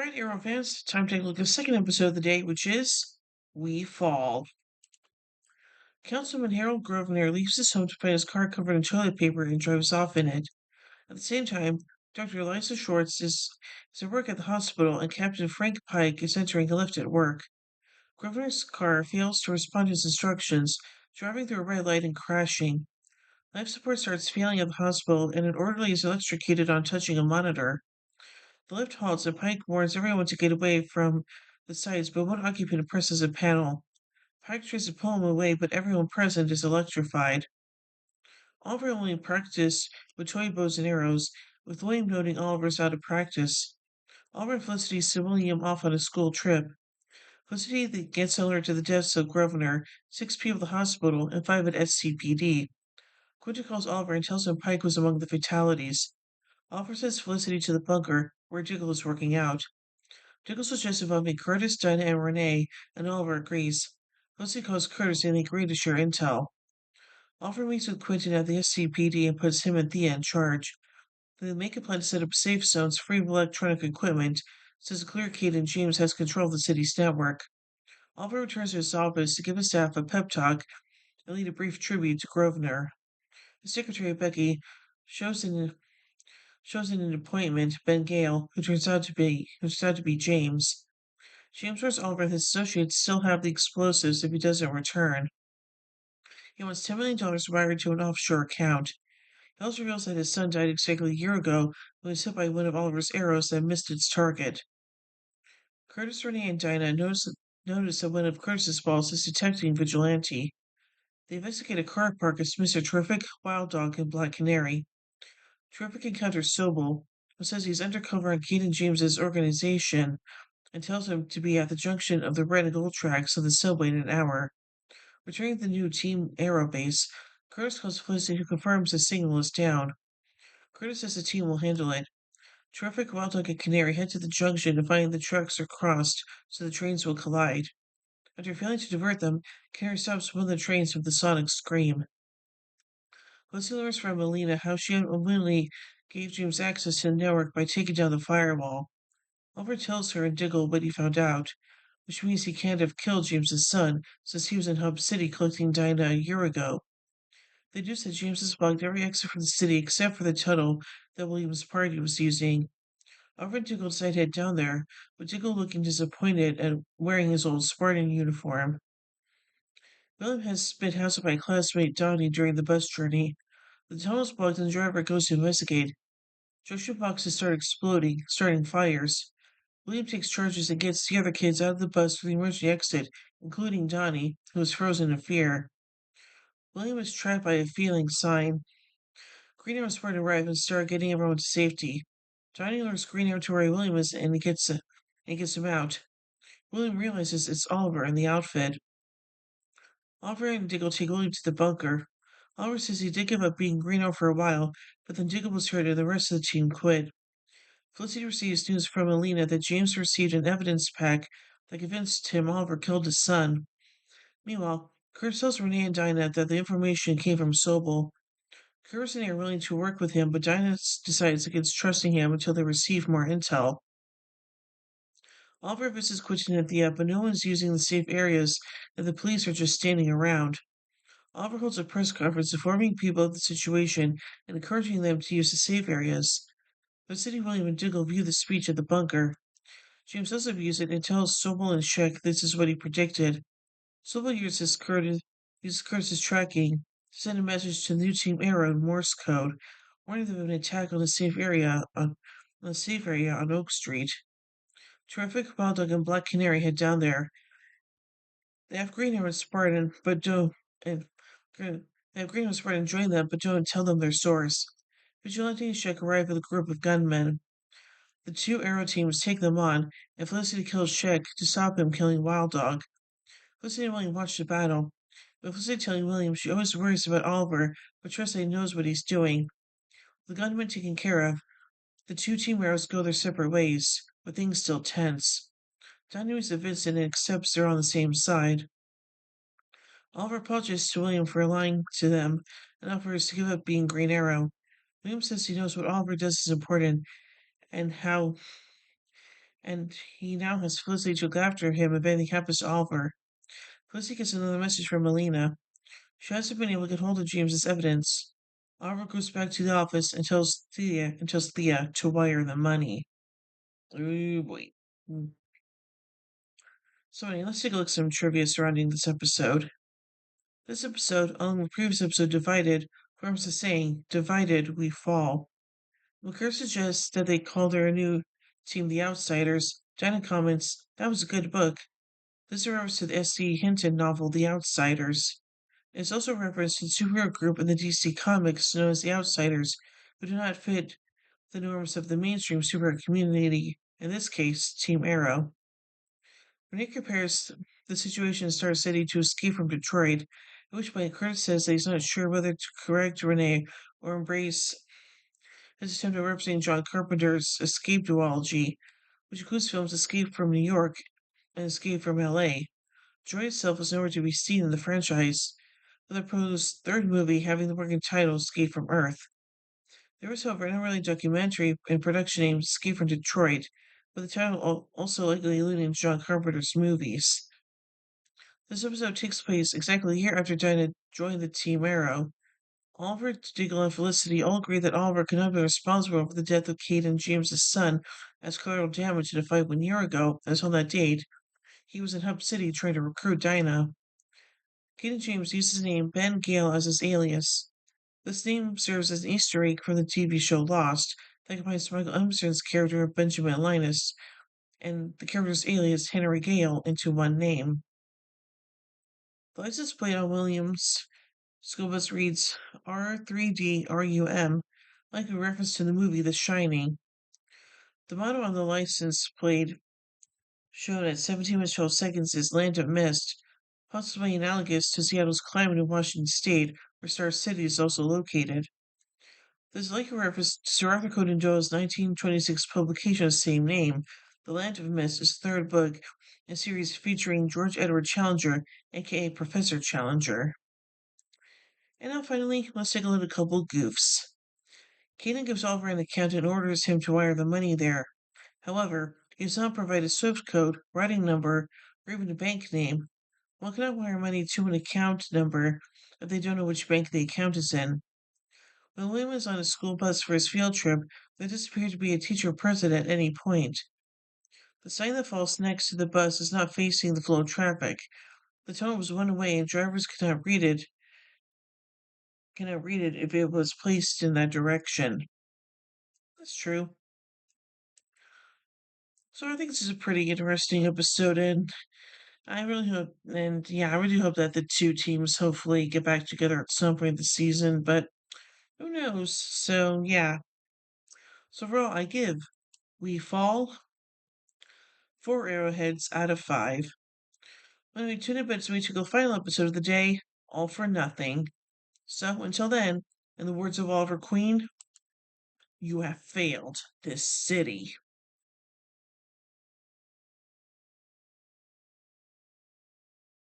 All right, Arrow fans, time to take a look at the second episode of the day, which is We Fall. Councilman Harold Grosvenor leaves his home to find his car covered in toilet paper and drives off in it. At the same time, Dr. Eliza Schwartz is at work at the hospital and Captain Frank Pike is entering a lift at work. Grosvenor's car fails to respond to his instructions, driving through a red light and crashing. Life support starts failing at the hospital and an orderly is electrocuted on touching a monitor. The lift halts and Pike warns everyone to get away from the sides, but one occupant presses a panel. Pike tries to pull him away, but everyone present is electrified. Oliver only practiced with toy bows and arrows, with William noting Oliver's out of practice. Oliver and Felicity send William off on a school trip. Felicity gets an alert to the deaths of Grosvenor, 6 people at the hospital, and 5 at SCPD. Quinta calls Oliver and tells him Pike was among the fatalities. Oliver sends Felicity to the bunker, where Diggle is working out. Diggle suggests involving Curtis, Dinah, and Renee, and Oliver agrees. Felicity calls Curtis and they agree to share intel. Oliver meets with Quentin at the SCPD and puts him and Thea in charge. They make a plan to set up safe zones free of electronic equipment, since Clear Kate and James has control of the city's network. Oliver returns to his office to give his staff a pep talk and lead a brief tribute to Grosvenor. His secretary, Becky, shows in an appointment Ben Gale, who turns out to be James. James warns Oliver that his associates still have the explosives if he doesn't return. He wants $10 million wired to an offshore account. He also reveals that his son died exactly a year ago when he was hit by one of Oliver's arrows that missed its target. Curtis, Renee, and Dinah notice that one of Curtis's balls is detecting Vigilante. They investigate a car park as Mr. Terrific, Wild Dog, and Black Canary. Terrific encounters Sobel, who says he's undercover in Kate and James's organization and tells him to be at the junction of the red and gold tracks of the subway in an hour. Returning to the new Team Arrow base, Curtis calls Felicity who confirms the signal is down. Curtis says the team will handle it. Terrific, Wild Dog, and Canary head to the junction to find the tracks are crossed so the trains will collide. After failing to divert them, Canary stops one of the trains with a sonic scream. Felicity learns from Melina how she unwillingly gave James access to the network by taking down the firewall. Oliver tells her and Diggle what he found out, which means he can't have killed James's son, since he was in Hub City collecting Dinah a year ago. They deduce that James has blocked every exit from the city except for the tunnel that William's party was using. Oliver and Diggle decide to head down there, with Diggle looking disappointed and wearing his old Spartan uniform. William has been housed by classmate Donnie during the bus journey. The tunnel is blocked and the driver goes to investigate. Junction boxes start exploding, starting fires. William takes charges and gets the other kids out of the bus for the emergency exit, including Donnie, who is frozen in fear. William is trapped by a feeling sign. Green Arrow's part arrive and start getting everyone to safety. Donnie lures Green Arrow to where William is and he gets him out. William realizes it's Oliver in the outfit. Oliver and Diggle take William to the bunker. Oliver says he did give up being Green Arrow for a while, but then Diggle was hurt and the rest of the team quit. Felicity receives news from Alina that James received an evidence pack that convinced him Oliver killed his son. Meanwhile, Kurt tells Renee and Dinah that the information came from Sobel. Kurt and they are willing to work with him, but Dinah decides against trusting him until they receive more intel. Oliver visits Quentin at the but no one's using the safe areas, and the police are just standing around. Oliver holds a press conference informing people of the situation and encouraging them to use the safe areas. Felicity, William, and Diggle view the speech at the bunker. James also views it and tells Sobel and Sheck this is what he predicted. Sobel uses Curtis's tracking to send a message to the new Team Arrow in Morse code, warning them of an attack on the safe area on Oak Street. Terrific, Wild Dog, and Black Canary head down there. They have Green Arrow and Spartan, but don't and they have Green Arrow and Spartan join them, but don't tell them their source. Vigilante and Sheck arrive with a group of gunmen. The two Arrow teams take them on, and Felicity kills Sheck to stop him killing Wild Dog. Felicity and William watch the battle, with Felicity telling William she always worries about Oliver, but trusts that he knows what he's doing. With the gunmen taken care of, the two Team Arrows go their separate ways, with things still tense. Donnie is Vincent and accepts they're on the same side. Oliver apologizes to William for lying to them and offers to give up being Green Arrow. William says he knows what Oliver does is important and how and he now has Felicity to look after him if anything happens to Oliver. Felicity gets another message from Melina. She hasn't been able to get hold of James's evidence. Oliver goes back to the office and tells Thea to wire the money. Ooh boy. So anyway, let's take a look at some trivia surrounding this episode. This episode, along with the previous episode Divided, forms the saying, Divided we fall. McCurr suggests that they call their new team the Outsiders. Dinah comments, that was a good book. This is a reference to the S.C. Hinton novel The Outsiders. It's also a reference to the superhero group in the DC Comics known as the Outsiders, who do not fit the norms of the mainstream superhero community, in this case, Team Arrow. Renee compares the situation in Star City to Escape from Detroit, at which point Curtis says that he's not sure whether to correct Renee or embrace his attempt at representing John Carpenter's escape duology, which includes films Escape from New York and Escape from LA. Joy itself is nowhere to be seen in the franchise, with the proposed third movie having the working title Escape from Earth. There was, however, an unrelated documentary in production named Escape from Detroit, with the title also likely alluding to John Carpenter's movies. This episode takes place exactly a year after Dinah joined the Team Arrow. Oliver, Diggle, and Felicity all agree that Oliver could not have been responsible for the death of Kate and James's son as collateral damage in a fight 1 year ago, as on that date, he was in Hub City trying to recruit Dinah. Kate and James use his name Ben Gale as his alias. This name serves as an Easter egg from the TV show Lost that combines Michael Emerson's character of Benjamin Linus and the character's alias Henry Gale into one name. The license plate on Williams' school bus reads R3DRUM, like a reference to the movie The Shining. The motto on the license plate, shown at 17 minutes 12 seconds, is Land of Mist, possibly analogous to Seattle's climate in Washington State, where Star City is also located. This is like a reference to Sir Arthur Conan Doyle's 1926 publication of the same name. The Land of Mist is the third book in a series featuring George Edward Challenger, aka Professor Challenger. And now finally, let's take a look at a couple goofs. Kanan gives Oliver an account and orders him to wire the money there. However, he does not provide a SWIFT code, routing number, or even a bank name. One cannot wire money to an account number if they don't know which bank the account is in. When William is on a school bus for his field trip, there does appear to be a teacher present at any point. The sign that falls next to the bus is not facing the flow of traffic. The tunnel was one way and drivers cannot read it if it was placed in that direction. That's true. So I think this is a pretty interesting episode, and I really hope, I really hope that the two teams hopefully get back together at some point this season, but who knows? So yeah. So overall, I give We Fall 4 arrowheads out of 5. When we tune in, but we to the final episode of the day, All for Nothing. So until then, in the words of Oliver Queen, you have failed this city.